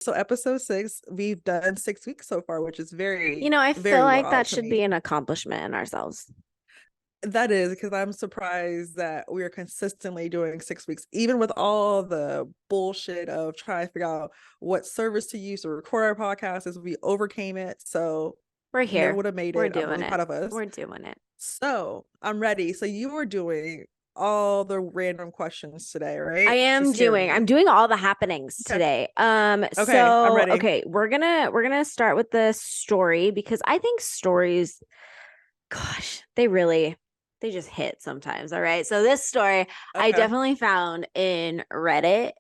So episode 6, we've done 6 weeks so far, which is very, I feel very like that wild to should be me. an accomplishment in ourselves. That is because I'm surprised that we are consistently doing 6 weeks, even with all the bullshit of trying to figure out what service to use to record our podcast. As we overcame it, so We're never here. would have made We're it. I'm doing really it. proud of us. We're doing it. So I'm ready. So you were doing all the random questions today, right? To scare I'm me. doing all the happenings Okay. today. Okay, I'm So ready. okay, we're gonna start with the story because I think stories, gosh, they just hit sometimes. All right. So this story I Okay. definitely found in Reddit.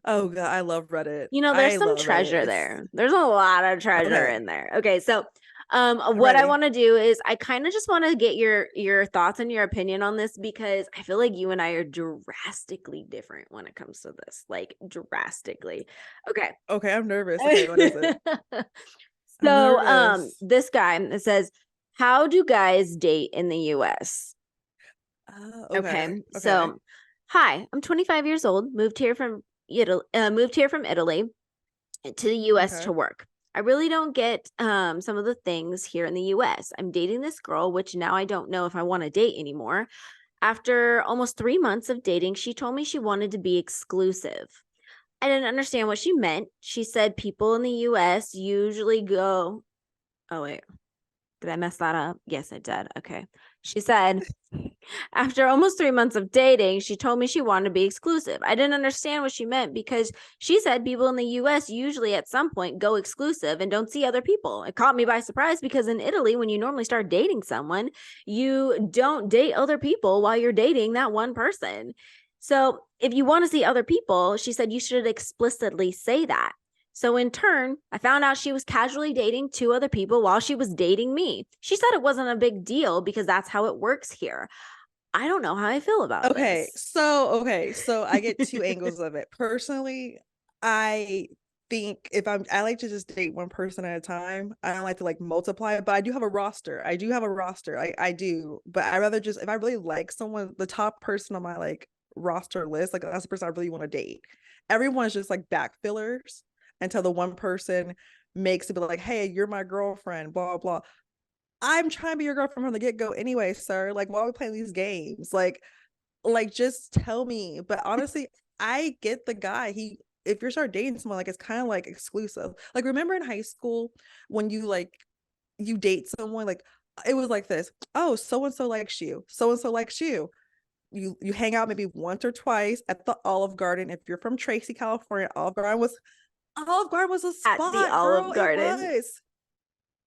Oh god, I love Reddit. There's I some love Reddit. treasure It's there. There's a lot of treasure okay. in there. Okay, so I'm what I ready. want to do is I kind of just want to get your thoughts and your opinion on this because I feel like you and I are drastically different when it comes to this. Like drastically. Okay. Okay, I'm nervous. Okay, what is it? I'm So nervous. this guy, it says, how do guys date in the US? Okay. Okay. Okay. So hi, I'm 25 years old, moved here from Italy to the US Okay. to work. I really don't get some of the things here in the US. I'm dating this girl, which now I don't know if I want to date anymore. After almost 3 months of dating, she told me she wanted to be exclusive. I didn't understand what she meant. She said people in the US usually go, oh, wait, did I mess that up? Yes, I did. Okay. She said, after almost 3 months of dating, she told me she wanted to be exclusive. I didn't understand what she meant because she said people in the US usually at some point go exclusive and don't see other people. It caught me by surprise because in Italy, when you normally start dating someone, you don't date other people while you're dating that one person. So if you want to see other people, she said you should explicitly say that. So in turn, I found out she was casually dating two other people while she was dating me. She said it wasn't a big deal because that's how it works here. I don't know how I feel about Okay. this. So I get two angles of it. Personally, I think if I like to just date one person at a time. I don't like to like multiply it, but I do have a roster. I do have a roster. I do. But I rather just if I really like someone, the top person on my like roster list, like that's the person I really want to date. Everyone is just like back fillers until the one person makes it be like, hey, you're my girlfriend, blah blah. I'm trying to be your girlfriend from the get-go anyway, sir. Like, why are we playing these games? Like just tell me. But honestly, I get the guy. He if you start dating someone, like it's kind of like exclusive. Like, remember in high school when you like you date someone, like it was like this. Oh, so and so likes you. So and so likes you. You hang out maybe once or twice at the Olive Garden. If you're from Tracy, California, Olive Garden was a At the spot, Olive girl. It Garden. was.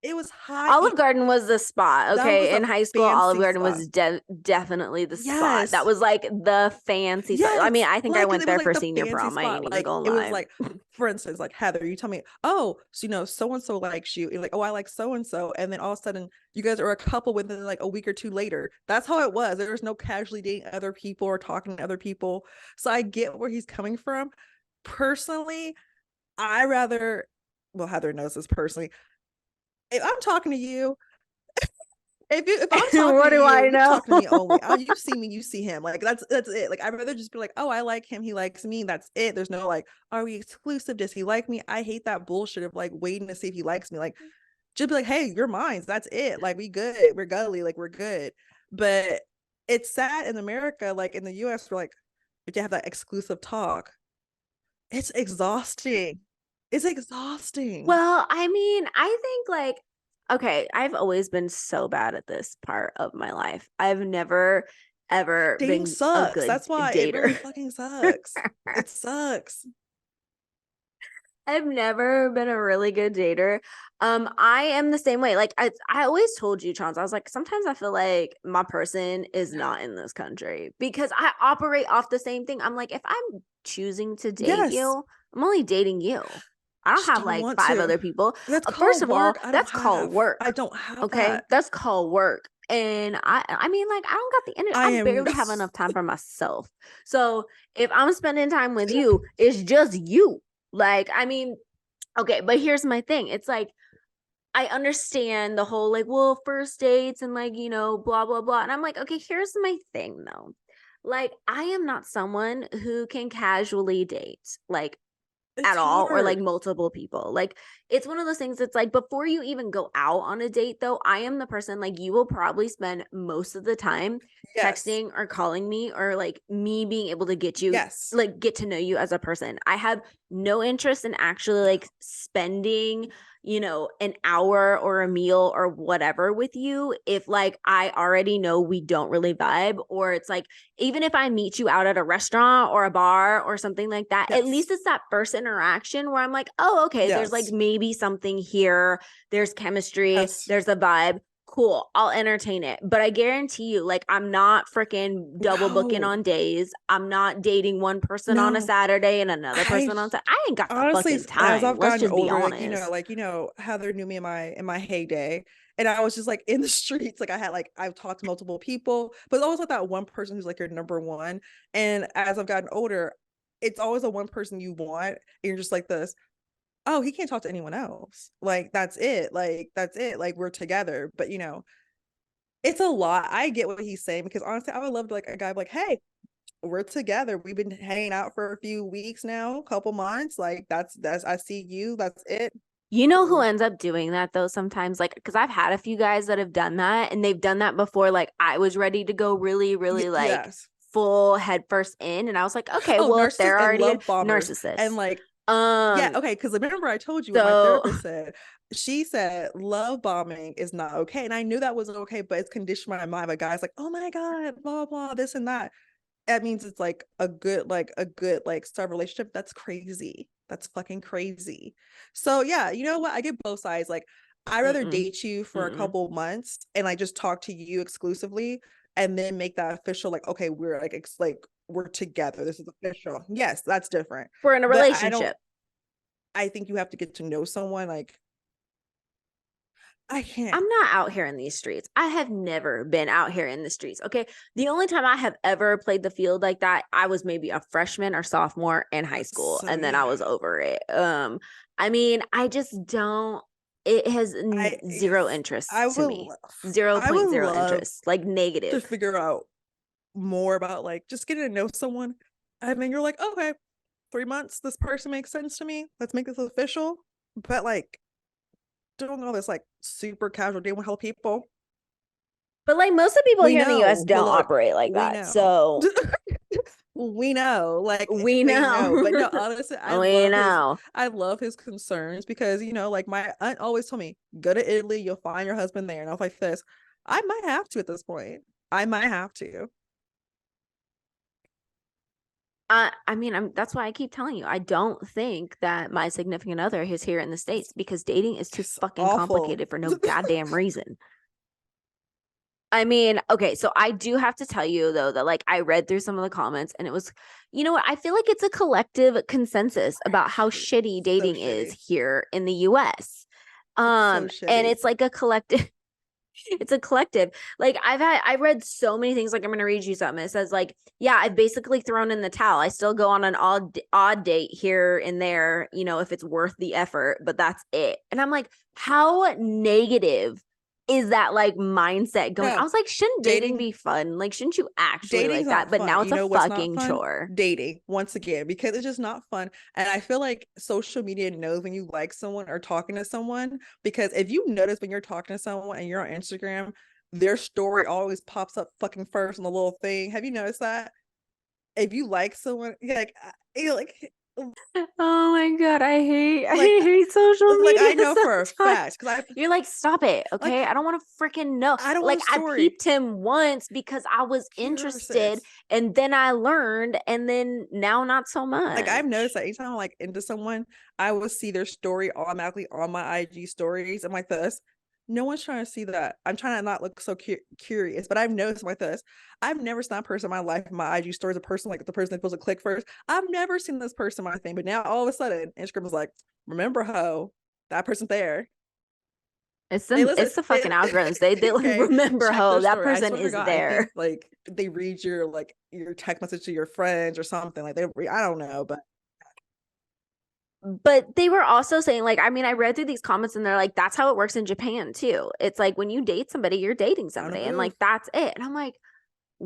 It was high. Olive Garden was the spot. That was Okay. a In high school, Olive fancy Garden spot. was definitely the spot. That Yes. was like the fancy spot. I mean, Yes. I think I Like went it was there like for the senior fancy prom. I spot. ain't even Like gonna it was lie. like, for instance, like Heather, you tell me, oh, so so and so likes you. And like, oh, I like so and so. And then all of a sudden you guys are a couple within like a week or two later. That's how it was. There was no casually dating other people or talking to other people. So I get where he's coming from. Personally, I rather well, Heather knows this personally. If I'm talking to you, if I'm talking What to do you, I you're know? talking to me only. You see me, you see him. Like that's it. Like I'd rather just be like, oh, I like him, he likes me. That's it. There's no like, are we exclusive? Does he like me? I hate that bullshit of like waiting to see if he likes me. Like just be like, hey, you're mine. That's it. Like we good. We're gully. Like we're good. But it's sad in America, like in the US, we're like, if you have that exclusive talk, it's exhausting. It's exhausting. Well, I mean, I think like, okay, I've always been so bad at this part of my life. I've never, ever Dating been a sucks. good That's why it really dater. fucking sucks. It sucks. I've never been a really good dater. I am the same way. Like I always told you, Chance, I was like, sometimes I feel like my person is not in this country because I operate off the same thing. I'm like, if I'm choosing to date Yes. you, I'm only dating you. I I don't just have don't like want five to. other people. That's First called of all, work. I don't that's called have. I work. don't have Okay, that. that's called work. And I mean, like, I don't got the energy. I I am barely have enough time for myself. So if I'm spending time with you, it's just you. Like, I mean, okay, but here's my thing. It's like I understand the whole like, well, first dates and like, blah blah blah. And I'm like, okay, here's my thing though. Like, I am not someone who can casually date. Like It's at all, or like hard. multiple people. Like it's one of those things that's like, before you even go out on a date though, I am the person, like, you will probably spend most of the time Yes. texting or calling me, or like me being able to get you, Yes. like, get to know you as a person. I have no interest in actually like spending, you know, an hour or a meal or whatever with you if like I already know we don't really vibe, or it's like, even if I meet you out at a restaurant or a bar or something like that, at Yes. least it's that first interaction where I'm like, oh, okay, there's like Yes. maybe something here. There's chemistry, Yes. there's a vibe. Cool, I'll entertain it. But I guarantee you, like, I'm not freaking double booking No. on days. I'm not dating one person on a No. Saturday and another I person on Saturday. I ain't got the honestly, fucking as time. I've Let's gotten just be older, honest. Heather knew me in my heyday, and I was just like in the streets, like I've talked to multiple people, but it's always like that one person who's like your number one. And as I've gotten older, it's always a one person you want, and you're just like this. Oh, he can't talk to anyone else. Like that's it. Like that's it. Like we're together. But it's a lot. I get what he's saying because honestly, I would love to like a guy like, hey, we're together. We've been hanging out for a few weeks now, a couple months. Like that's I see you. That's it. You know who Cool. ends up doing that though sometimes? Like, because I've had a few guys that have done that, and they've done that before. Like, I was ready to go really, really like Yes. full head first in, and I was like, okay, Oh, well, if narcissists they're and already a love bombers. And narcissist, like, yeah, um, okay. Cause remember I told you what my so therapist said. She said love bombing is not okay. And I knew that wasn't okay, but it's conditioned my mind. But guys like, oh my God, blah, blah, this and that. That means it's like a good like start relationship. That's crazy. That's fucking crazy. So yeah, you know what? I get both sides. Like I'd rather mm-mm, date you for a mm-mm. couple months and like just talk to you exclusively and then make that official, like, okay, we're like like we're together. This is official. Yes, that's different. We're in a But I don't relationship. I think you have to get to know someone. Like I can't. I'm not out here in these streets. I have never been out here in the streets. Okay. The only time I have ever played the field like that, I was maybe a freshman or sophomore in high school, So and then I yeah. was over it. I mean, I just don't, it has I zero interest I to would me. Zero I point would zero love interest, like to negative. figure out more about like just getting to know someone. And then you're like, okay, 3 months, this person makes sense to me. Let's make this official. But like doing all this like super casual dating with hell people. But like most of the people We here in the US know. But don't look, operate like we that. know. So We know. Like we they know. know. But no, honestly, We know. I love his concerns because like my aunt always told me, go to Italy, you'll find your husband there. And I was like this. I might have to at this point. I might have to. I mean, that's why I keep telling you, I don't think that my significant other is here in the States, because dating is too It's fucking awful. complicated for no goddamn reason. I mean, okay, so I do have to tell you though that like I read through some of the comments, and it was, you know what, I feel like it's a collective consensus about how shitty So dating is shitty. here in the US. It's so And shitty. it's like a collective, it's a collective. Like I read so many things. Like I'm gonna read you something. It says like, yeah, I've basically thrown in the towel. I still go on an odd date here and there, you know, if it's worth the effort, but that's it. And I'm like, how negative is that like mindset going? I No, was like, shouldn't dating dating be fun? Like, shouldn't you actually dating's like that? not But now fun. it's You a know what's not fucking fun? chore. Dating once again because it's just not fun. And I feel like social media knows when you like someone or talking to someone because if you notice when you're talking to someone and you're on Instagram, their story always pops up fucking first on the little thing. Have you noticed that? If you like someone, you're Oh my god, I like hate social I media know for a sometimes. fact because I You're like, stop it, like okay? I don't want to freaking know. I don't want Like, a I story. peeped him once because I was interested, Curious. and then I learned, and then now not so Like I've noticed much. that anytime I'm like into someone, I will see their story automatically on my IG stories. I'm like this. No one's trying to see that. I'm trying to not look so curious, but I've noticed like this. I've never seen that person in my life. My IG story is a person like the person that's supposed to click first. I've never seen this person in my thing, but now all of a sudden, Instagram is like, remember how that person's there. Hey, listen, It's the fucking algorithms. They like okay, remember, check oh, their that story. I person swear to is God, I think there. like they read your text message to your friends or something. Like I don't know, but But they were also saying, like, I mean, I read through these comments, and they're like, that's how it works in Japan too. It's like when you date somebody, you're dating on a somebody, and move. like that's it. And I'm like,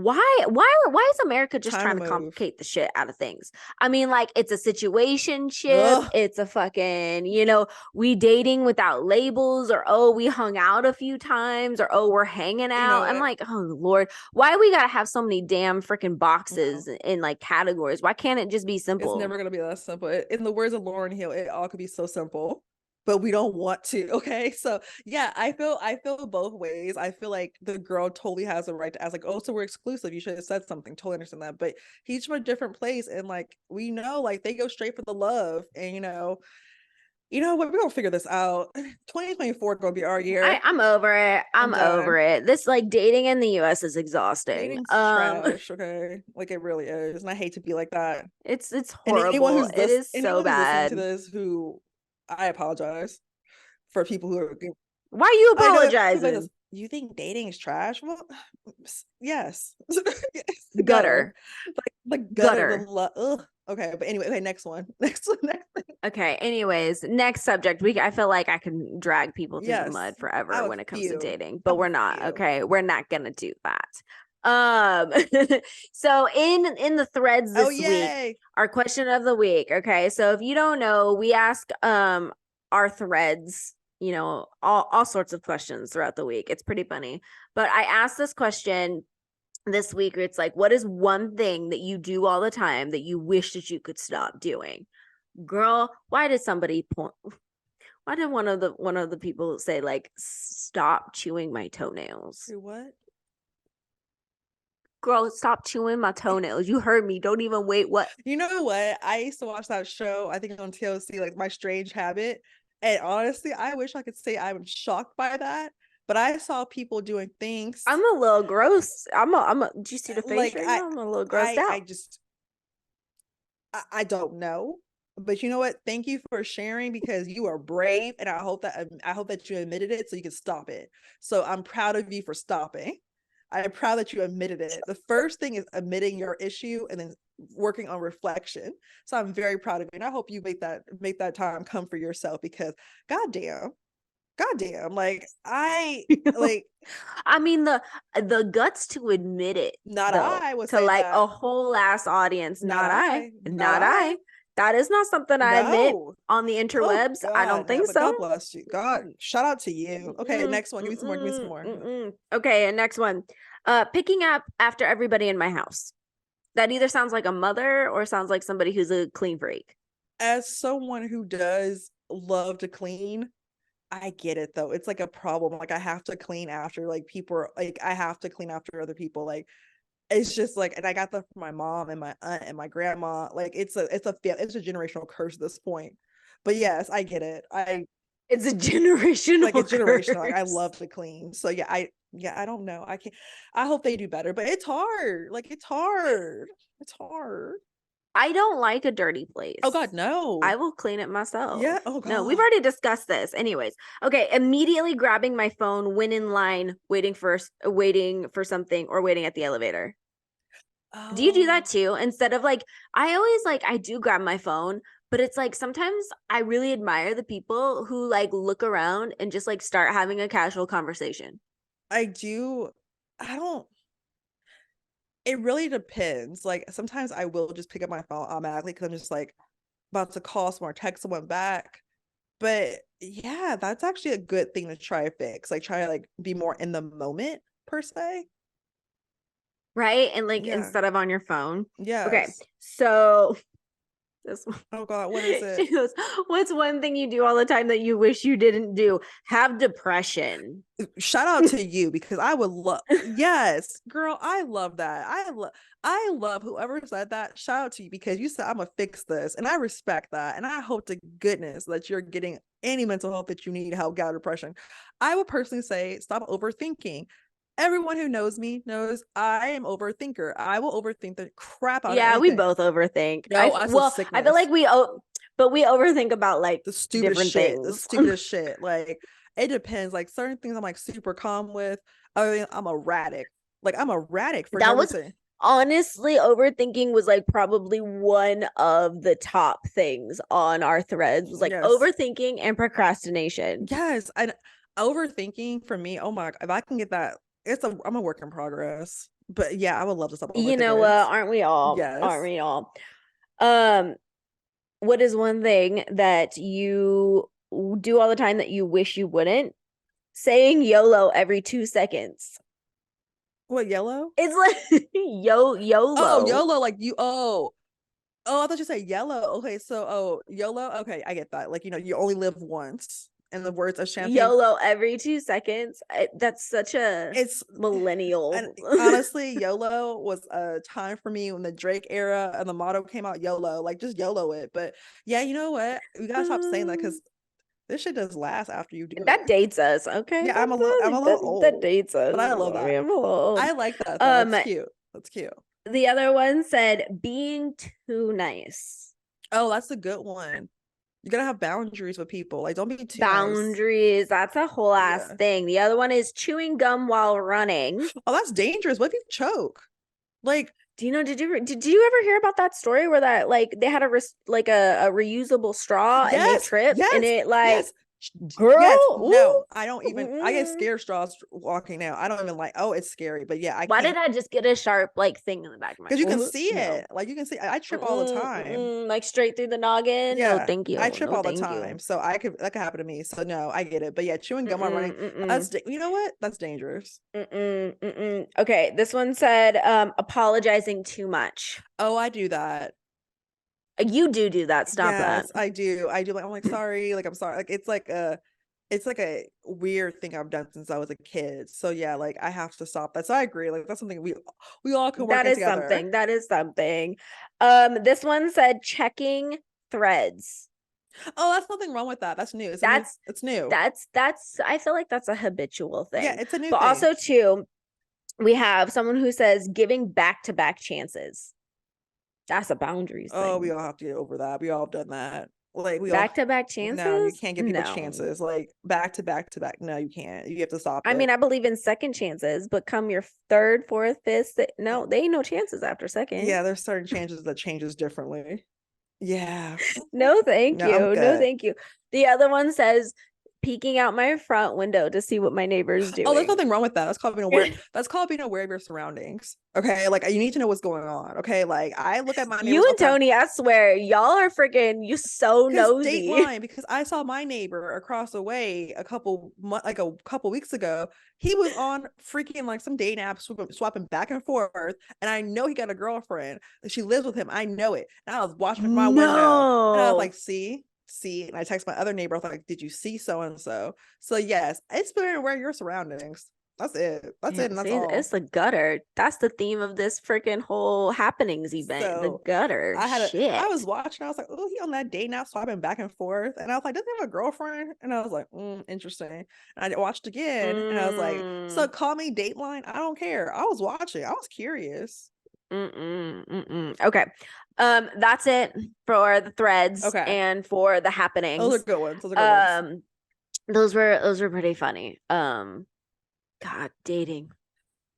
why is America just Time trying to to move. complicate the shit out of things? I mean, like, it's a situationship, Ugh. it's a fucking, you know, we dating without labels, or oh, we hung out a few times, or oh, we're hanging You out. know I'm what? like, oh Lord, why we gotta have so many damn freaking No. boxes in like categories? Why can't it just be It's simple? never gonna be that simple. In the words of Lauren Hill, it all could be so simple, but we don't want to. Okay, so yeah, I feel both ways. I feel like the girl totally has a right to ask, like, oh, so we're exclusive. You should have said something. Totally understand that, but he's from a different place, and like we know, like they go straight for the love, and you know what? We're gonna figure this out. 2024 gonna be our year. I'm over it. I'm I'm over done. it. This like dating in the US is exhausting. Dating's trash. Okay, like it really is, and I hate to be like that. It's And horrible. It is so anyone who's listening to bad. this, who I apologize for people who are. Why are you I know people like this. apologizing? You think dating is trash? Well, yes, yes, gutter, Gutter. like the gutter, the Gutter. love. Okay, but anyway, okay, next one, next one, next one. Okay, anyways, next subject. I feel like I can drag people through the mud Yes, I forever have a when it comes to few. dating, I but have a we're not. few. Okay, we're not gonna do that. Um so in the threads Oh this week, yay! our question of the week. Okay, so if you don't know, we ask our threads, you know, all sorts of questions throughout the week. It's pretty funny. But I asked this question this week. It's like, what is one thing that you do all the time that you wish that you could stop doing? Girl, why did one of the people say like, stop chewing my toenails? Wait, what? Girl, stop chewing my toenails. You heard me. Don't even wait. What? You know what? I used to watch that show, I think on TLC, like My Strange Habit. And honestly, I wish I could say I'm shocked by that. But I saw people doing things I'm a little gross. Do you see the face like right now? I'm a little grossed I out. just I don't know. But you know what? Thank you for sharing, because you are brave, and I hope that you admitted it so you can stop it. So I'm proud of you for stopping. I'm proud that you admitted it. The first thing is admitting your issue, and then working on reflection. So I'm very proud of you, and I hope you make that time come for yourself, because goddamn, goddamn, like I mean, the guts to admit it, not though, I would to say like a that. whole ass audience. Not Not I. I. Not Not I. I. That is not something I admit No. on the Oh interwebs. I don't God, no, think but so. God bless you. God, shout out to you. Okay, Mm-mm, next one. Give me some more. Give me some mm-mm, more. mm-mm. Okay, and next one. Picking up after everybody in my house. That either sounds like a mother or sounds like somebody who's a clean freak. As someone who does love to clean, I get it though. It's like a problem. Like I have to clean after like people are, like I have to clean after other people. Like it's just like, and I got that from my mom and my aunt and my grandma. Like it's a generational curse at this point. But yes, I get it. I It's a like generational it's generational. Like I curse. love to clean. So yeah, I don't know. I can't. I hope they do better, but it's hard. Like it's hard. It's hard. I don't like a dirty Oh place. God, no. I will clean it Yeah. myself. Oh No, we've God. already discussed this. Anyways, okay, immediately grabbing my phone when in line, waiting for something, or waiting at the elevator. Do you do that Oh, too? Instead of like, I always like, I do grab my phone, but it's like sometimes I really admire the people who like look around and just like start having a casual conversation. I do. I don't. It really depends. Like sometimes I will just pick up my phone automatically because I'm just like about to call someone or text someone back. But yeah, that's actually a good thing to try to fix. Like try to like be more in the moment per se. Right? And like Yeah. instead of on your phone. Okay. Yes. So this one. Oh God, what is it? She goes, what's one thing you do all the time that you wish you didn't do? Have depression. Shout out to you, because I would love, yes, girl, I love that. I love whoever said that. Shout out to you, because you said I'm gonna fix this, and I respect that, and I hope to goodness that you're getting any mental health that you need to help get out of depression. I would personally say stop overthinking. Everyone who knows me knows I am overthinker. I will overthink the crap out of Yeah, we anything. both overthink. No, that's a I feel sickness. like but we overthink about like The stupidest different shit, the things. stupidest shit. Like it depends. Like certain things I'm like super calm with. I mean, I'm erratic. Like I'm erratic for no That was reason. honestly, overthinking was like probably one of the top things on our threads, was like Yes, overthinking and procrastination. yes. And overthinking for me. Oh my! If I can get that, I'm a work in progress. But yeah, I would love to stop all my You know what? tickets. Aren't we all? Aren't Yes. we all? Um, what is one thing that you do all the time that you wish you wouldn't? Saying YOLO every 2 seconds. What, yellow? It's like Oh, YOLO. YOLO, like you. Oh, I thought you said yellow. Okay, so YOLO. Okay, I get that. Like, you only live once. In the words of Champagne, YOLO every 2 seconds. That's such a it's and millennial. honestly, YOLO was a time for me when the Drake era and the motto came out. YOLO, like just YOLO it. But yeah, you know what? We gotta stop saying that because this shit does last after you do That it. dates us. Okay. Yeah, I'm a little That old, dates us. but I love I that. mean, I'm a little old. I like that though. That's Um, cute. That's cute. the other one said being too nice. Oh, that's a good one. You gotta have boundaries with people. Like, don't be too nice. Boundaries. That's a whole ass Yeah. thing. The other one is chewing gum while running. Oh, that's dangerous. What if you choke? Like, Do you know? Did you ever hear about that story where that like they had a reusable straw and they yes, tripped and yes, it like yes, yes. girl No, I don't even. I get ooh. scared straws walking now. I don't even like. Oh, it's scary. But yeah, I Why did can't I just get a sharp like thing in the back of my because you can see no. it. Like you can see. I trip all the time. Like straight through the noggin? No, Yeah, thank I you. trip No, all the thank you. time. So that could happen to me. So no, I get it. But yeah, chewing gum while running. Mm-mm. You know what? That's dangerous. Okay, this one said apologizing too much. Oh, I do that. You do that. Stop that. Yes, I do. I do. Like I'm like sorry. Like I'm sorry. Like it's like a weird thing I've done since I was a kid. So yeah, like I have to stop that. So I agree. Like that's something we all can work That in is together. something. That is something. This one said checking threads. Oh, that's nothing wrong with that. That's new. It's a new. That's It's new. that's I feel like that's a habitual Yeah, thing. it's a new But thing. also too, we have someone who says giving back-to-back chances. That's a boundaries Oh, we thing. all have to get over that. We all have done that. Like we all. Back-to-back No, you chances? can't give people No. chances. Like back to back to back. No, you can't. You have to stop I it. mean, I believe in second chances, but come your third, fourth, fifth, no, they ain't no chances after second. Yeah, there's certain changes that changes differently. Yeah. No, thank No, I'm you. No, good. thank you. The other one says peeking out my front window to see what my neighbor's Oh, there's doing. nothing wrong with that. That's called being aware. That's called being aware of your surroundings. Okay. Like you need to know what's going on. Okay. Like I look at my neighbors You all and the time. Tony, I swear, y'all are freaking you so Because nosy. Dateline, because I saw my neighbor across the way a couple weeks ago. He was on freaking like some dating app swapping back and forth, and I know he got a girlfriend. She lives with him. I know it. And I was watching from my window, and I was No. like, see. And I text my other neighbor. I was like, did you see so and so? So yes, it's being aware of your surroundings. That's it. That's it, Damn, and that's see, all. it's the gutter. That's the theme of this freaking whole happenings event. The So gutter. I was Shit. watching, I was like, oh, he on that date now, swapping back and forth. And I was like, doesn't he have a girlfriend? And I was like, interesting. And I watched again and I was like, so Mm. call me Dateline. I don't care. I was watching. I was curious. Okay. That's it for the threads Okay. and for the Those are happenings. good ones. Those are good ones. Um, those were pretty funny. God, dating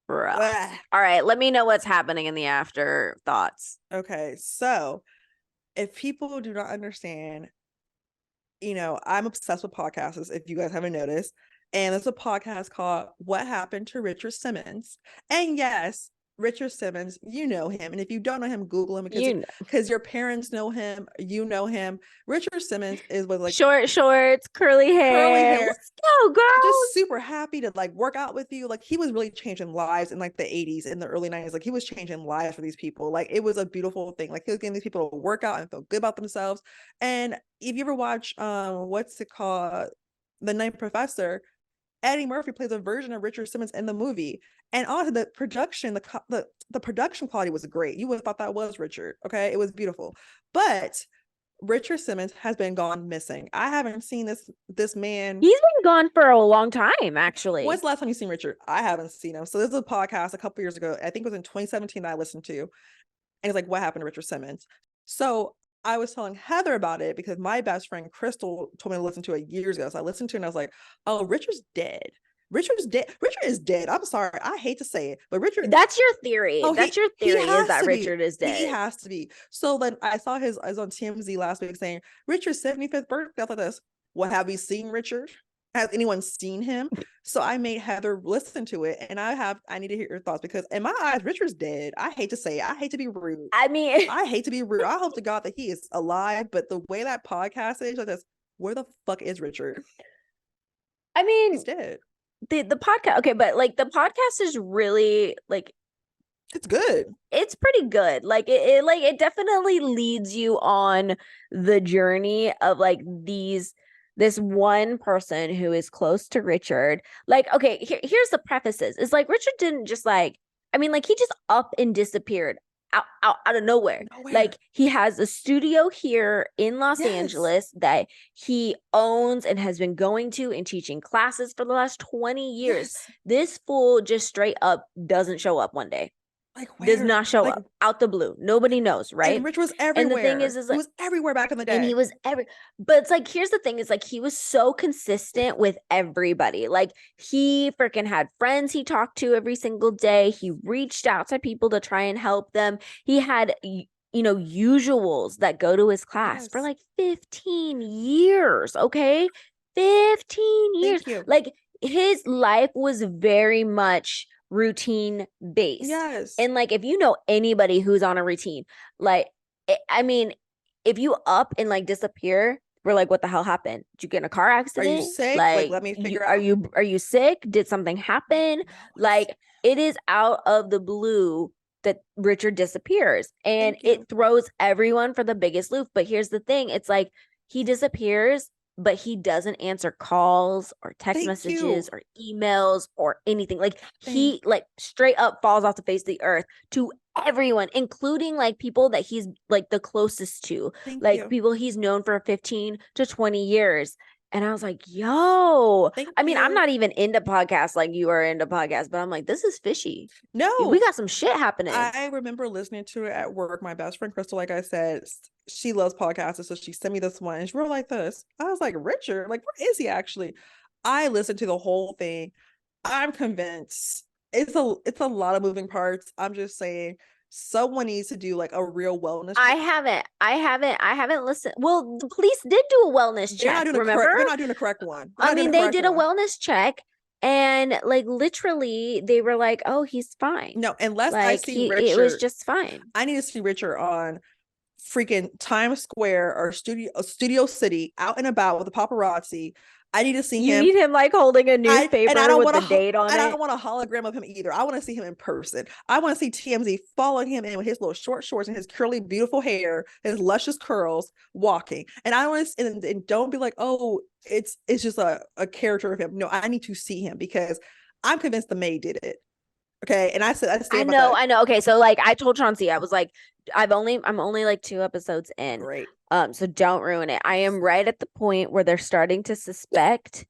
rough. Ugh. All right, let me know what's happening in the afterthoughts. Okay. So if people do not understand, I'm obsessed with podcasts, if you guys haven't noticed. And there's a podcast called What Happened to Richard Simmons. And yes, Richard Simmons, you know him. And if you don't know him, Google him You know, because your parents know him, you know him. Richard Simmons is with like short shorts, curly curly hair. hair, Let's go, just girls. super happy to like work out with you. Like he was really changing lives in like the 80s in the early 90s. Like he was changing lives for these people. Like it was a beautiful thing. Like he was getting these people to work out and feel good about themselves. And if you ever watch what's it called, The Night Professor, Eddie Murphy plays a version of Richard Simmons in the movie. And honestly, the production, the production quality was great. You would have thought that was Richard. Okay. It was beautiful. But Richard Simmons has been gone missing. I haven't seen this man. He's been gone for a long time, When's actually. the last time you seen Richard? I haven't seen him. So there's a podcast a couple years ago. I think it was in 2017 that I listened to. And it's like, what happened to Richard Simmons? So I was telling Heather about it because my best friend Crystal told me to listen to it years ago. So I listened to it and I was like, oh, Richard's dead. Richard's dead. Richard is dead. I'm sorry. I hate to say it, but Richard. That's your theory. Oh, That's your he theory is has that to be. Richard is He dead. has to be. So then I saw I was on TMZ last week saying Richard's 75th birthday. I thought this. What have you seen, Richard? Has anyone seen him? So I made Heather listen to it, and I need to hear your thoughts because in my eyes, Richard's dead. I hate to say it. I hate to be rude. I mean, I hate to be rude. I hope to God that he is alive, but the way that podcast is like this, where the fuck is Richard? I mean, He's dead. The podcast, okay, but like the podcast is really like it's good. It's pretty good. Like it definitely leads you on the journey of like this one person who is close to Richard. Like, okay, here's the prefaces. It's like Richard didn't just like, I mean, like he just up and disappeared out of nowhere. Like he has a studio here in Los Angeles that he owns and has been going to and teaching classes for the last 20 years. This fool just straight up doesn't show up one day. Like does not show up out the blue. Nobody knows, right? And Rich was everywhere. And the thing is like, he was everywhere back in the day. And he was but it's like, here's the thing, is like he was so consistent with everybody. Like he freaking had friends he talked to every single day. He reached out to people to try and help them. He had, you know, usuals that go to his class for like 15 years. Okay. 15 years. Like his life was very much routine based. And like if you know anybody who's on a routine, like I mean, if you up and like disappear, we're like, what the hell happened? Did you get in a car accident? Are you sick? Like let me figure out. Are you sick? Did something happen? Like it is out of the blue that Richard disappears, and it throws everyone for the biggest loop. But here's the thing, it's like he disappears, but he doesn't answer calls or text messages or emails or anything. Like he like straight up falls off the face of the earth to everyone, including like people that he's like the closest to, people he's known for 15 to 20 years. And I was like, yo, I mean, I'm not even into podcasts like you are into podcasts, but I'm like, this is fishy. No, we got some shit happening. I remember listening to it at work. My best friend, Crystal, like I said, she loves podcasts. So she sent me this one and she wrote like this. I was like, Richard, like, where is he actually? I listened to the whole thing. I'm convinced it's a lot of moving parts. I'm just saying someone needs to do like a real wellness check. I haven't listened. Well, the police did do a wellness check. They're not doing a correct one. I mean, they did a wellness check, and like literally they were like, oh, he's fine. No, unless like, I see Richard, it was just fine. I need to see Richard on freaking Times Square or Studio City out and about with the paparazzi. I need to see him. You need him like holding a newspaper with the date on it. I don't want a hologram of him either. I want to see him in person. I want to see TMZ following him in with his little short shorts and his curly, beautiful hair, his luscious curls, walking. And I want to, and don't be like, oh, it's just a character of him. No, I need to see him because I'm convinced the maid did it. Okay, and I know. Okay, so like I told Chauncey, I was like, I'm only like 2 episodes in. Great. So don't ruin it. I am right at the point where they're starting to suspect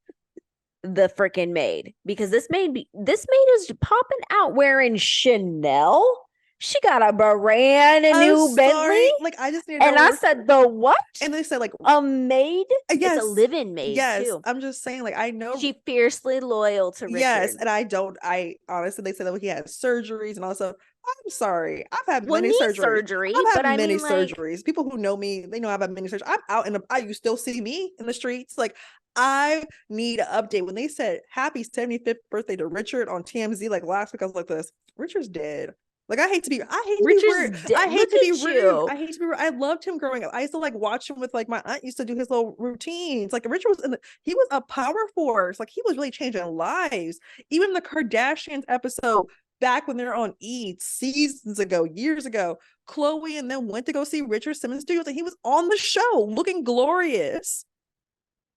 the freaking maid, because this maid is popping out wearing Chanel. She got a brand new Bentley. Like I just need. And I said, the what? And they said like a maid. Yes, it's a live-in maid. Yes, too. I'm just saying. Like I know she fiercely loyal to Richard. Yes, and I honestly, they said that he had surgeries and all that stuff. I'm sorry, I've had many surgeries. I've had many surgeries. People who know me, they know I've had many surgeries. I'm out and you still see me in the streets. Like I need an update. When they said happy 75th birthday to Richard on TMZ like last week, I was like, this Richard's dead. Like I hate to be rude. I hate to be rude. I loved him growing up. I used to like watch him with like my aunt used to do his little routines. Like Richard he was a power force. Like he was really changing lives. Even the Kardashians episode back when they're on E! Seasons ago, years ago, Chloe and them went to go see Richard Simmons studios and he was on the show looking glorious.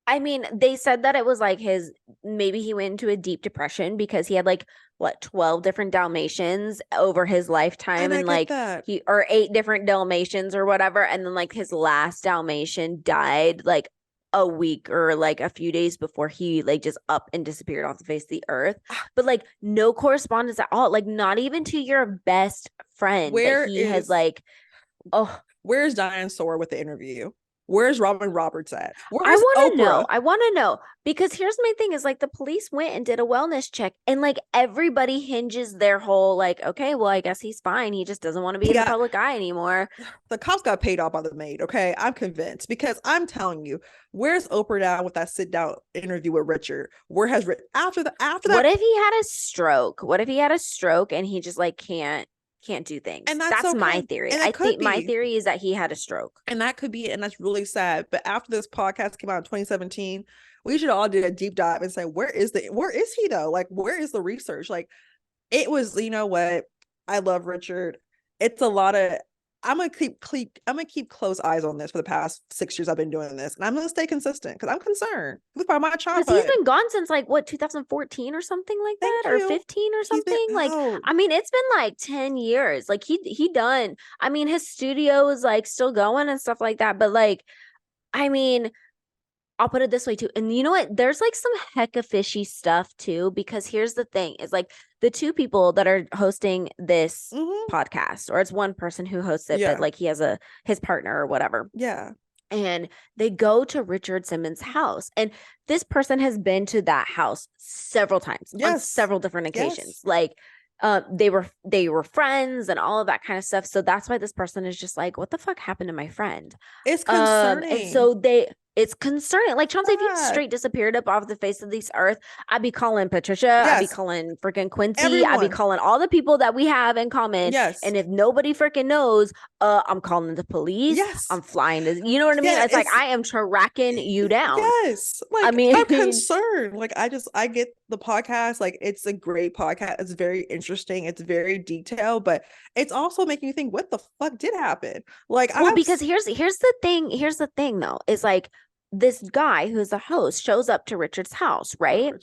I mean, they said that it was like maybe he went into a deep depression because he had like 12 different Dalmatians over his lifetime, and like or 8 different Dalmatians or whatever, and then like his last Dalmatian died like a week or like a few days before he like just up and disappeared off the face of the earth. But like no correspondence at all, like not even to your best friend. Where's Diane Sawyer with the interview? Where's Robin Roberts at? I Where's want to Oprah? know. I want to know because here's my thing is like the police went and did a wellness check and like everybody hinges their whole like, okay, well, I guess he's fine. He just doesn't want to be He in the got public eye anymore. the cops got paid off by the maid. Okay, I'm convinced because I'm telling you, where's Oprah now with that sit down interview with Richard? Where has after What that? if he had a stroke? What if he had a stroke and he just like can't do things? And that's That's my okay. theory. And I it could think my be. theory is that he had a stroke. And that could be it. And that's really sad. But after this podcast came out in 2017, we should all do a deep dive and say, where is he though? Like, where is the research? Like, it was, you know what? I love Richard. It's a lot of I'm gonna keep close eyes on this for the past 6 years I've been doing this. And I'm gonna stay consistent because I'm concerned. It was part of my Because he's childhood. been gone since like what 2014 or something like that, Thank or you. 15 or He's been something. Like, out. I mean, it's been like 10 years. Like he done. I mean, his studio is like still going and stuff like that. But like, I mean, I'll put it this way too. And you know what? There's like some hecka fishy stuff too, because here's the thing is like the two people that are hosting this podcast, or it's one person who hosts it, but like he has his partner or whatever. Yeah. And they go to Richard Simmons' house. And this person has been to that house several times on several different occasions. Like they were friends and all of that kind of stuff. So that's why this person is just like, what the fuck happened to my friend? It's concerning. And so it's concerning. Like Chauncey, if you straight disappeared up off the face of this earth, I'd be calling Patricia. I'd be calling freaking Quincy. Everyone. I'd be calling all the people that we have in common. Yes. And if nobody freaking knows, I'm calling the police. Yes. I'm flying to, you know what I mean? It's like, I am tracking you down. Yes. Like, I mean, I'm concerned. Like, I get the podcast. Like, it's a great podcast. It's very interesting. It's very detailed, but it's also making you think, what the fuck did happen? Like, well, because here's the thing. Here's the thing, though, is like this guy who's the host shows up to Richard's house, right?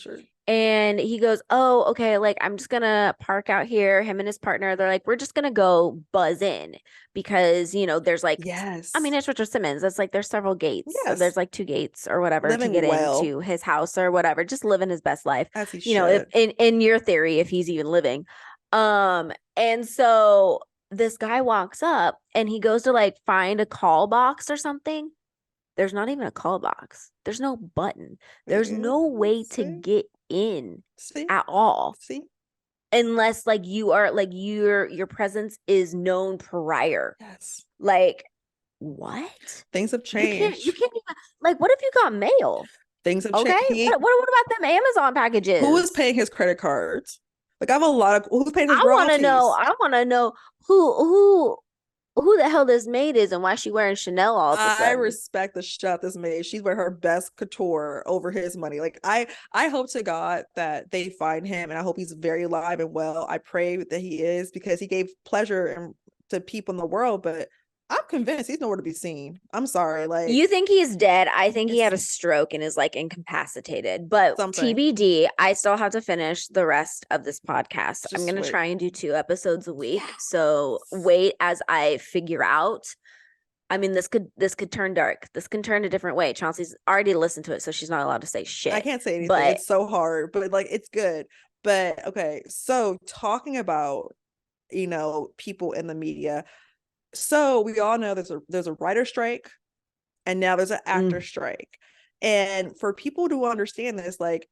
And he goes, oh, okay, like I'm just gonna park out here. Him and his partner, they're like, we're just gonna go buzz in because you know there's like, I mean, it's Richard Simmons. That's like there's several gates. So there's like 2 gates or whatever to get into his house or whatever. Just living his best life. As he you know, if in your theory, if he's even living. And so this guy walks up and he goes to like find a call box or something. There's not even a call box. There's no button. There's no way to get in at all. Unless like you are like your presence is known prior. Yes. Like what? Things have changed. You can't even like what if you got mail? Things have changed. Okay. What about them Amazon packages? Who is paying his credit cards? Like I have a lot of who's paying his royalties? I wanna know who the hell this maid is and why she wearing Chanel all of a sudden. I respect the shot this maid. She's wearing her best couture over his money. Like I hope to God that they find him, and I hope he's very alive and well. I pray that he is because he gave pleasure to people in the world, but I'm convinced he's nowhere to be seen. I'm sorry. Like you think he's dead. I think he had a stroke and is like incapacitated. But TBD, I still have to finish the rest of this podcast. I'm gonna try and do 2 episodes a week. So wait as I figure out. I mean, this could turn dark. This can turn a different way. Chauncey's already listened to it, so she's not allowed to say shit. I can't say anything. But it's so hard, but like it's good. But okay, so talking about people in the media. So we all know there's a writer strike and now there's an actor strike. And for people to understand this, like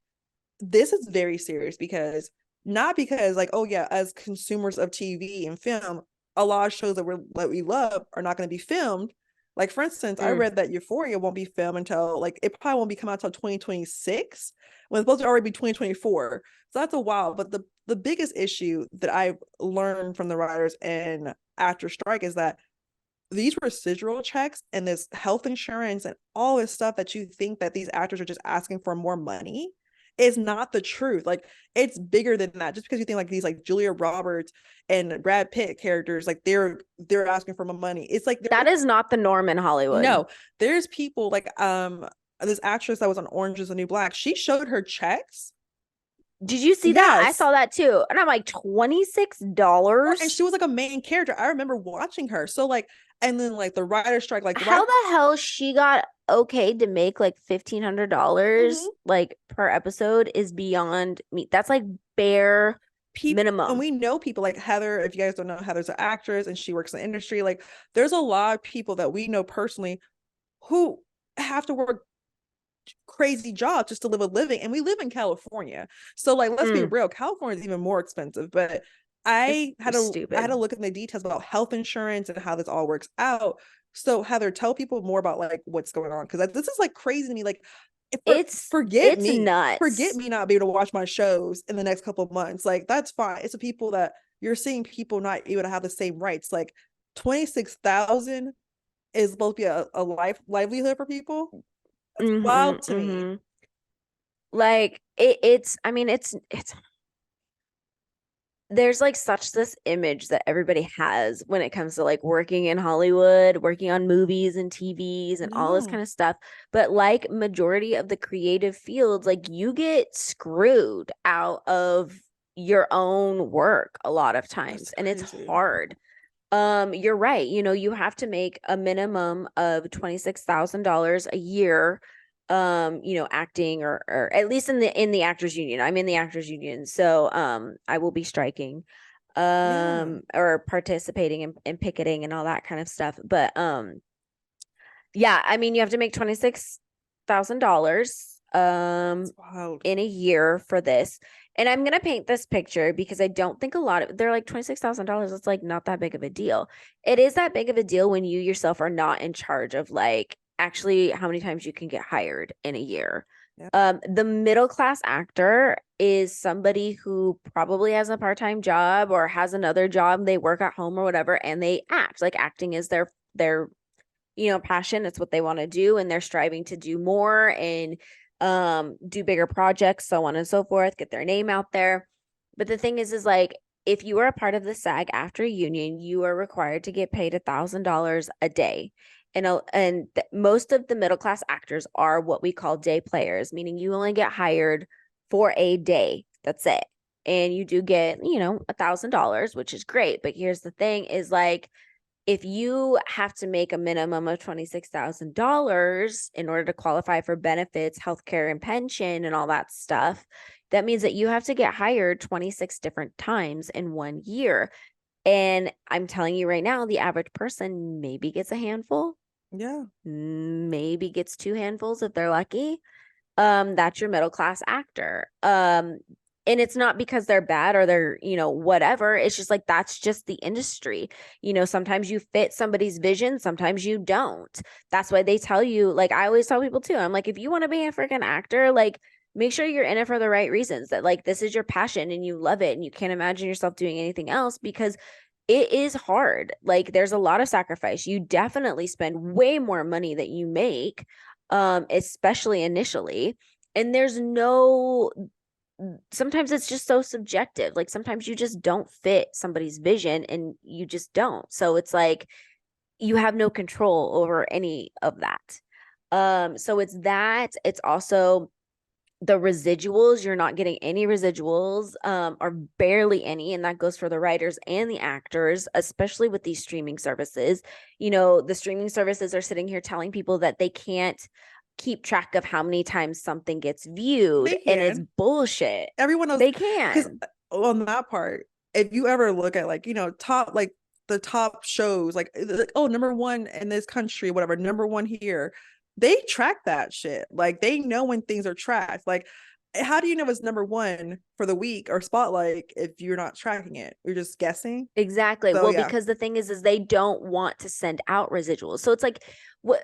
this is very serious because like, oh yeah, as consumers of TV and film, a lot of shows that we love are not going to be filmed. Like for instance, I read that Euphoria won't be filmed until like it probably won't be coming out until 2026 when it's supposed to already be 2024. So that's a while. But the biggest issue that I've learned from the writers and actor strike is that these residual checks and this health insurance and all this stuff that you think that these actors are just asking for more money is not the truth. Like it's bigger than that. Just because you think like these like Julia Roberts and Brad Pitt characters, like they're asking for more money. It's like that is not the norm in Hollywood. No, there's people like this actress that was on Orange is the New Black. She showed her checks. Did you see that? I saw that too. And I'm like, $26? And she was like a main character. I remember watching her. So like, and then like the writer strike, like how the hell she got okay to make like $1,500 like per episode is beyond me. That's like bare minimum. And we know people like Heather. If you guys don't know, Heather's an actress and she works in the industry. Like there's a lot of people that we know personally who have to work crazy jobs just to live a living, and we live in California, so like let's be real, California is even more expensive. But It's I had stupid. to look in the details about health insurance and how this all works out. So Heather, tell people more about like what's going on, because this is like crazy to me. Like, It's forget nuts. me not being able to watch my shows in the next couple of months. Like, that's fine. It's the people that you're seeing, people not able to have the same rights. Like 26,000 is supposed to be a livelihood for people. That's Mm-hmm, wild to me. mm-hmm. Like it's I mean it's there's like such this image that everybody has when it comes to like working in Hollywood, working on movies and TVs and all this Yeah, kind of stuff. But like majority of the creative fields, like you get screwed out of your own work a lot of that's times, and it's crazy. hard. You're right. You know, you have to make a minimum of $26,000 a year, you know, acting or at least in the actors union. I'm in the actors union, so I will be striking, Yeah, or participating in picketing and all that kind of stuff. But yeah, I mean, you have to make $26,000 that's wild. in a year for this. And I'm gonna paint this picture because I don't think a lot of they're like $26,000. It's like not that big of a deal. It is that big of a deal when you yourself are not in charge of like actually how many times you can get hired in a year. Yeah, The middle class actor is somebody who probably has a part-time job or has another job, they work at home or whatever, and they act. Like acting is their you know, passion. It's what they want to do, and they're striving to do more and do bigger projects, so on and so forth, get their name out there. But the thing is like if you are a part of the SAG after union, you are required to get paid $1,000 a day. Most of the middle class actors are what we call day players, meaning you only get hired for a day. That's it. And you do get, you know, $1,000, which is great. But here's the thing is like if you have to make a minimum of $26,000 in order to qualify for benefits, healthcare, and pension and all that stuff, that means that you have to get hired 26 different times in 1 year. And I'm telling you right now, the average person maybe gets a handful, yeah, maybe gets two handfuls if they're lucky. That's your middle class actor. And it's not because they're bad or they're, you know, whatever. It's just like that's just the industry. You know, sometimes you fit somebody's vision, sometimes you don't. That's why they tell you, like I always tell people too. I'm like, if you want to be a freaking actor, like make sure you're in it for the right reasons, that like this is your passion and you love it and you can't imagine yourself doing anything else, because it is hard. Like there's a lot of sacrifice. You definitely spend way more money that you make, especially initially. And there's no sometimes it's just so subjective. Like sometimes you just don't fit somebody's vision and you just don't. So it's like you have no control over any of that. So it's that. It's also the residuals. You're not getting any residuals, or barely any, and that goes for the writers and the actors, especially with these streaming services. You know, the streaming services are sitting here telling people that they can't keep track of how many times something gets viewed, they and it's can. bullshit. Everyone knows, They because can. on that part, if you ever look at like, top, like the top shows, like oh, number one in this country, whatever, number one here, they track that shit. Like they know when things are tracked. Like, how do you know it's number one for the week or spotlight if you're not tracking it? You're just guessing. Exactly. So Well, yeah. because the thing is they don't want to send out residuals. So it's like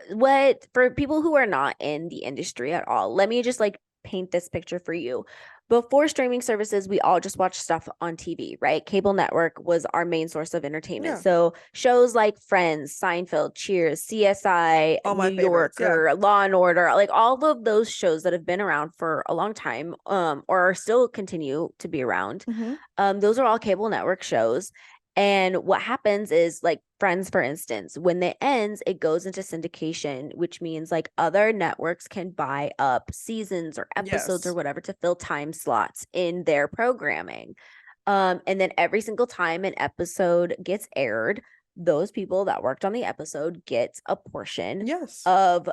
what for people who are not in the industry at all, let me just like paint this picture for you. Before streaming services, we all just watched stuff on TV, right? Cable network was our main source of entertainment. Yeah. So shows like Friends, Seinfeld, Cheers, CSI, All my New favorites. Yeah. Yorker, Law and Order, like all of those shows that have been around for a long time, or still continue to be around. Mm-hmm. Those are all cable network shows. And what happens is like Friends, for instance, when it ends, it goes into syndication, which means like other networks can buy up seasons or episodes or Yes. whatever to fill time slots in their programming. And then every single time an episode gets aired, those people that worked on the episode get a portion Yes. of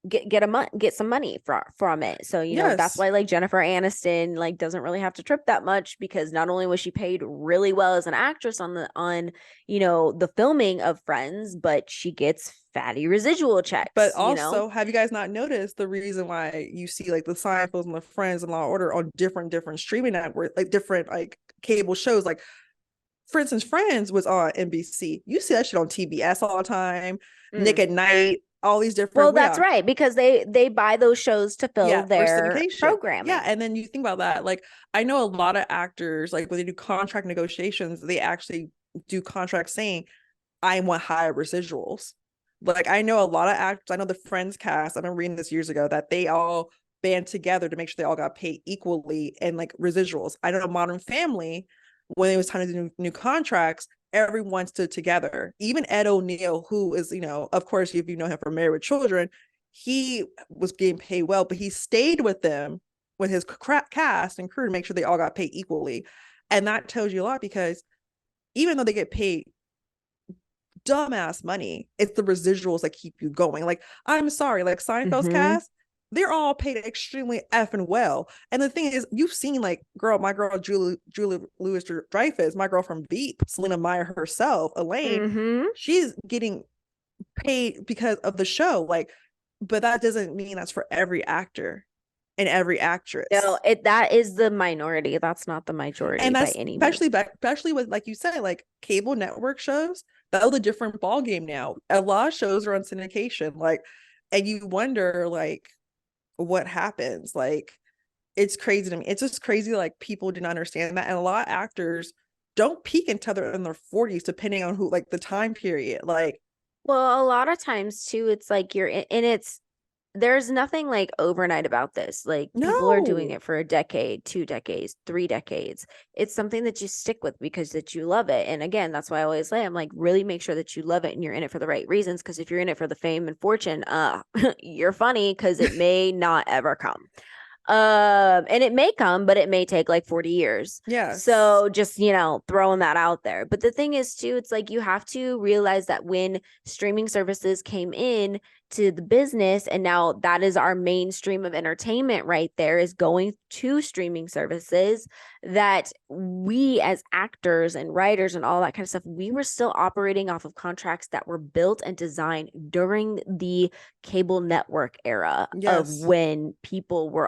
get some money from it. So, you know, that's Yes. why like Jennifer Aniston like doesn't really have to trip that much, because not only was she paid really well as an actress on you know, the filming of Friends, but she gets fatty residual But checks, you know. also, have you guys not noticed the reason why you see like the Seinfelds and the Friends and Law and Order on different streaming networks, like different like cable shows? Like, for instance, Friends was on NBC. You see that shit on TBS all the time, Nick at Night, all these different. Well, that's right, because they buy those shows to fill For their syndication. programming. Yeah, and then you think about that. Like, I know a lot of actors, like when they do contract negotiations, they actually do contracts saying, "I want higher residuals." Like, I know a lot of actors. I know the Friends cast. I've been reading this years ago that they all band together to make sure they all got paid equally and like residuals. I know Modern Family, when it was time to do new contracts, everyone stood together. Even Ed O'Neill, who is, you know, of course, if you know him from Married with Children, he was getting paid well, but he stayed with them, with his cast and crew, to make sure they all got paid equally. And that tells you a lot, because even though they get paid dumbass money, it's the residuals that keep you going. Like, I'm sorry, like Seinfeld's cast, they're all paid extremely effing well. And the thing is, you've seen like my girl Julie Louis Dreyfus, my girl from Veep, Selena Meyer herself, Elaine, she's getting paid because of the show. Like, but that doesn't mean that's for every actor and every actress. No, that is the minority. That's not the majority, and that's by any means. Especially with, like you said, like cable network shows. That's a different ball game now. A lot of shows are on syndication, like, and you wonder like what happens. Like, it's crazy to me. It's just crazy, like people didn't understand that, and a lot of actors don't peak until they're in their 40s, depending on who, like the time period. Like, well, a lot of times too, it's like there's nothing like overnight about this. Like, people are doing no. it for a decade, 2 decades, 3 decades. It's something that you stick with because that you love it. And again, that's why I always say, I'm like, really make sure that you love it and you're in it for the right reasons. Because if you're in it for the fame and fortune, you're funny, because it may not ever come. And it may come, but it may take like 40 years. Yes. So just, you know, throwing that out there. But the thing is too, it's like you have to realize that when streaming services came in to the business, and now that is our mainstream of entertainment right there, is going to streaming services, that we as actors and writers and all that kind of stuff, we were still operating off of contracts that were built and designed during the cable network era. Of when people were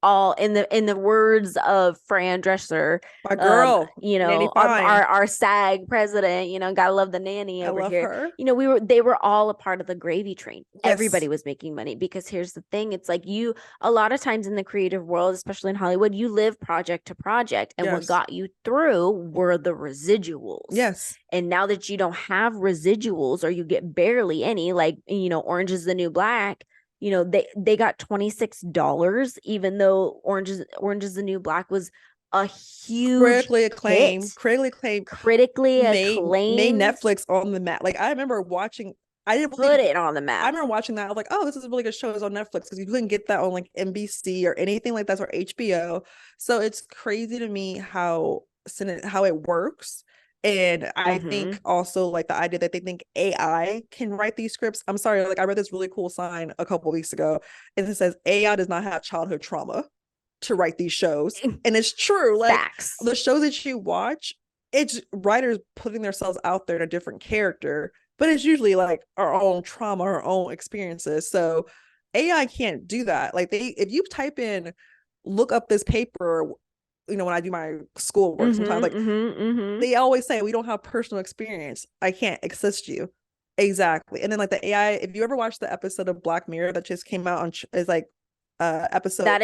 all, in the words of Fran Drescher, my girl, you know, our SAG president, you know, gotta love the nanny over here. Her. You know, they were all a part of the gravy train. Yes. Everybody was making money, because here's the thing. It's like, a lot of times in the creative world, especially in Hollywood, you live project to project. And what got you through were the residuals. Yes. And now that you don't have residuals, or you get barely any, like, you know, Orange is the New Black, you know, they got $26, even though Orange is the New Black was a huge critically acclaimed, made Netflix on the map. Like, I remember watching, I didn't put it on the map. I remember watching that. I was like, oh, this is a really good show. It's on Netflix, because you couldn't get that on like NBC or anything like that, or HBO. So it's crazy to me how it works. And I think also like the idea that they think AI can write these scripts. I'm sorry, like I read this really cool sign a couple of weeks ago, and it says AI does not have childhood trauma to write these shows. And it's true. Like, facts. The shows that you watch, it's writers putting themselves out there in a different character, but it's usually like our own trauma, our own experiences. So AI can't do that. Like, if you type in, look up this paper, you know, when I do my schoolwork, sometimes like they always say, we don't have personal experience, I can't assist you. Exactly. And then like the AI, if you ever watched the episode of Black Mirror that just came out on, is like episode, that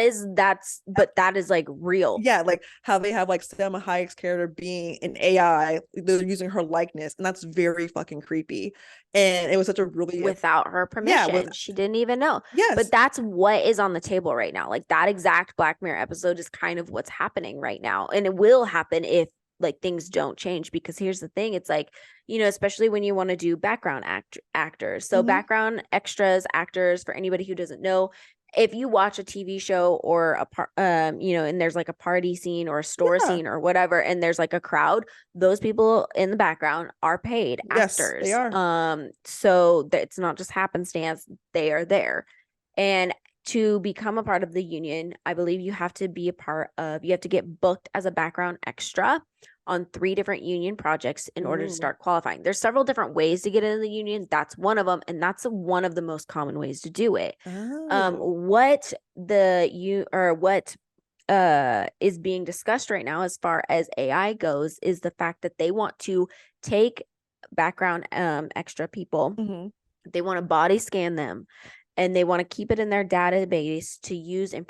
is like real. Yeah, like how they have like Selma Hayek's character being an AI, they're using her likeness, and that's very fucking creepy. And it was such a really, without her permission, she didn't even know. Yes. But that's what is on the table right now. Like, that exact Black Mirror episode is kind of what's happening right now, and it will happen if like things don't change. Because here's the thing, it's like, you know, especially when you want to do background actors, so background extras, actors, for anybody who doesn't know, if you watch a TV show or and there's like a party scene or a store Yeah. scene or whatever, and there's like a crowd, those people in the background are paid Yes, they actors. are. So that it's not just happenstance, they are there. And to become a part of the union, I believe you have to get booked as a background extra on 3 different union projects in order to Ooh. start qualifying. There's several different ways to get into the union. That's one of them, and that's one of the most common ways to do it. Oh. What is being discussed right now as far as AI goes is the fact that they want to take background extra people. Mm-hmm. They want to body scan them, and they want to keep it in their database to use in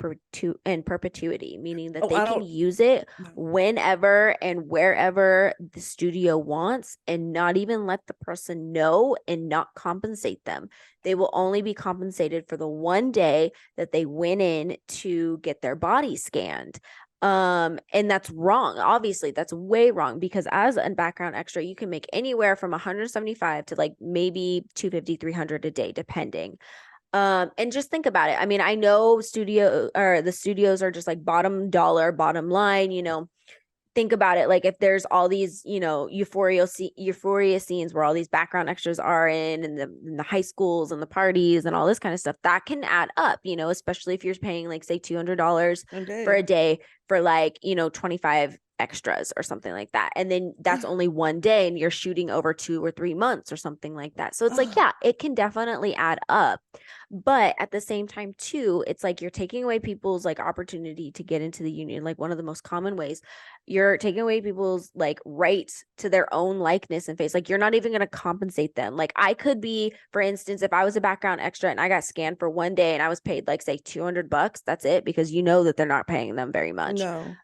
perpetuity, meaning that Oh, they I can don't use it know. whenever and wherever the studio wants, and not even let the person know and not compensate them. They will only be compensated for the one day that they went in to get their body scanned. And that's wrong. Obviously, that's way wrong, because as a background extra, you can make anywhere from 175 to like maybe 250, 300 a day, depending. And just think about it. I mean, I know the studios are just like bottom dollar, bottom line, think about it. Like if there's all these, euphoria scenes where all these background extras are in the high schools and the parties and all this kind of stuff, that can add up, especially if you're paying like say $200 for Okay. a day for like, 25 extras or something like that. And then that's only one day and you're shooting over 2 or 3 months or something like that. So it's like, Oh, yeah, it can definitely add up. But at the same time, too, it's like you're taking away people's like opportunity to get into the union. Like one of the most common ways, you're taking away people's like rights to their own likeness and face. Like you're not even going to compensate them. Like I could be, for instance, if I was a background extra and I got scanned for one day and I was paid like say $200, that's it, because that they're not paying them very much. no.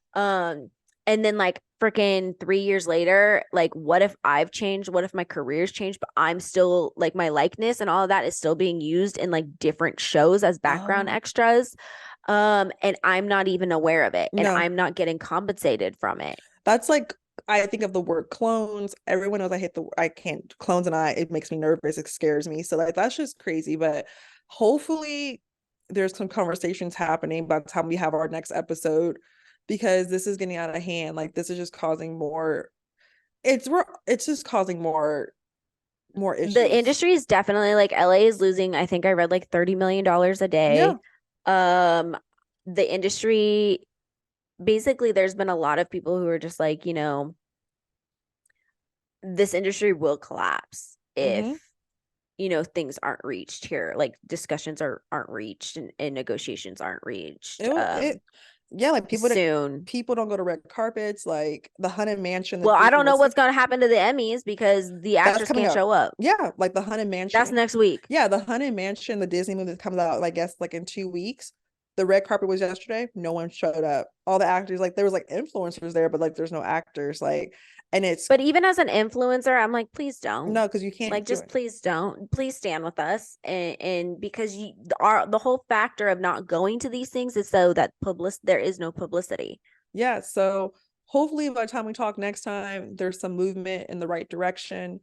And then like freaking 3 years later, like what if I've changed? What if my career's changed, but I'm still like my likeness and all of that is still being used in like different shows as background Oh, extras? And I'm not even aware of it and no. I'm not getting compensated from it. That's like I think of the word clones. Everyone knows I can't clones, and it makes me nervous. It scares me. So like that's just crazy. But hopefully there's some conversations happening by the time we have our next episode, because this is getting out of hand. Like this is just causing more it's just causing more The issues. industry is definitely like LA is losing, I think I read like $30 million a Yeah. day. Um, the industry, basically, there's been a lot of people who are just like, this industry will collapse if Mm-hmm. things aren't reached here, like discussions aren't reached, and negotiations aren't reached It yeah, like soon. people don't go to red carpets, like the Haunted Mansion, the Well, I Disney don't know what's World. going to happen to the Emmys because the That's actors coming can't up. show up. Yeah, like the Haunted That's Mansion. next week. Yeah, the Haunted Mansion, the Disney movie that comes out, I guess, like in 2 weeks. The red carpet was yesterday. No one showed up. All the actors, like there was like influencers there, but like there's no actors. Like, and it's But even as an influencer, I'm like, please don't. no, because you can't Like, do just it. please don't. Please stand with us. And because the whole factor of not going to these things is so that there is no publicity. Yeah. So hopefully by the time we talk next time, there's some movement in the right direction.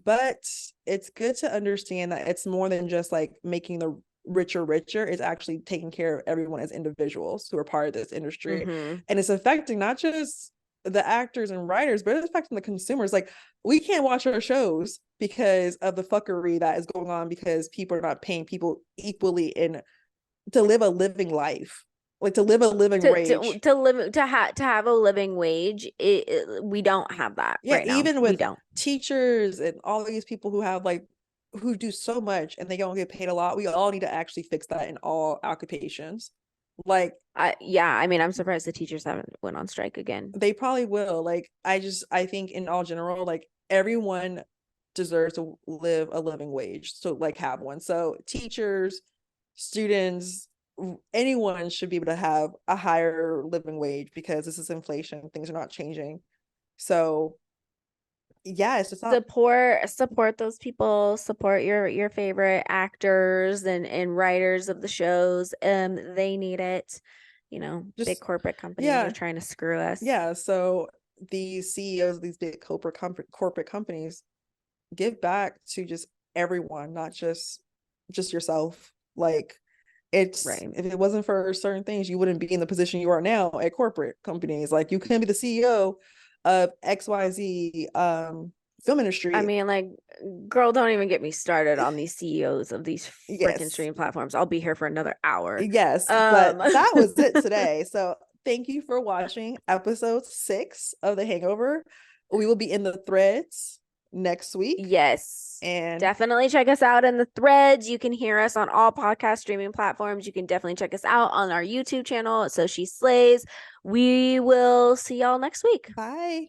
But it's good to understand that it's more than just like making the richer richer. It's actually taking care of everyone as individuals who are part of this industry. Mm-hmm. And it's affecting not just the actors and writers, but it's affecting the consumers. Like we can't watch our shows because of the fuckery that is going on, because people are not paying people equally in to live a living life, like to live a living wage. To have a living wage, we don't have that Yeah, right now. even We with don't. teachers and all these people who have like who do so much and they don't get paid a lot, we all need to actually fix that in all occupations. Like Yeah, I mean, I'm surprised the teachers haven't went on strike again. they probably will. Like I think in all general, like everyone deserves to live a living wage, so like have one. So teachers, students, anyone should be able to have a higher living wage, because this is inflation, things are not changing. So yeah, it's just not. Support those people, support your favorite actors and writers of the shows. They need it. Big Just corporate companies are yeah, trying to screw us. yeah. So these CEOs of these big corporate companies give back to just everyone, not just yourself. Like It's Right. if it wasn't for certain things, you wouldn't be in the position you are now at corporate companies. Like you couldn't be the CEO of XYZ film I industry. mean, like, girl, don't even get me started on these CEOs of these freaking Yes. streaming platforms. I'll be here for another hour. Yes, but that was it today. So thank you for watching episode 6 of The Hangover. We will be in the threads next week. Yes. And Definitely check us out in the threads. You can hear us on all podcast streaming platforms. You can definitely check us out on our YouTube channel. So She Slays. We will see y'all next week. bye.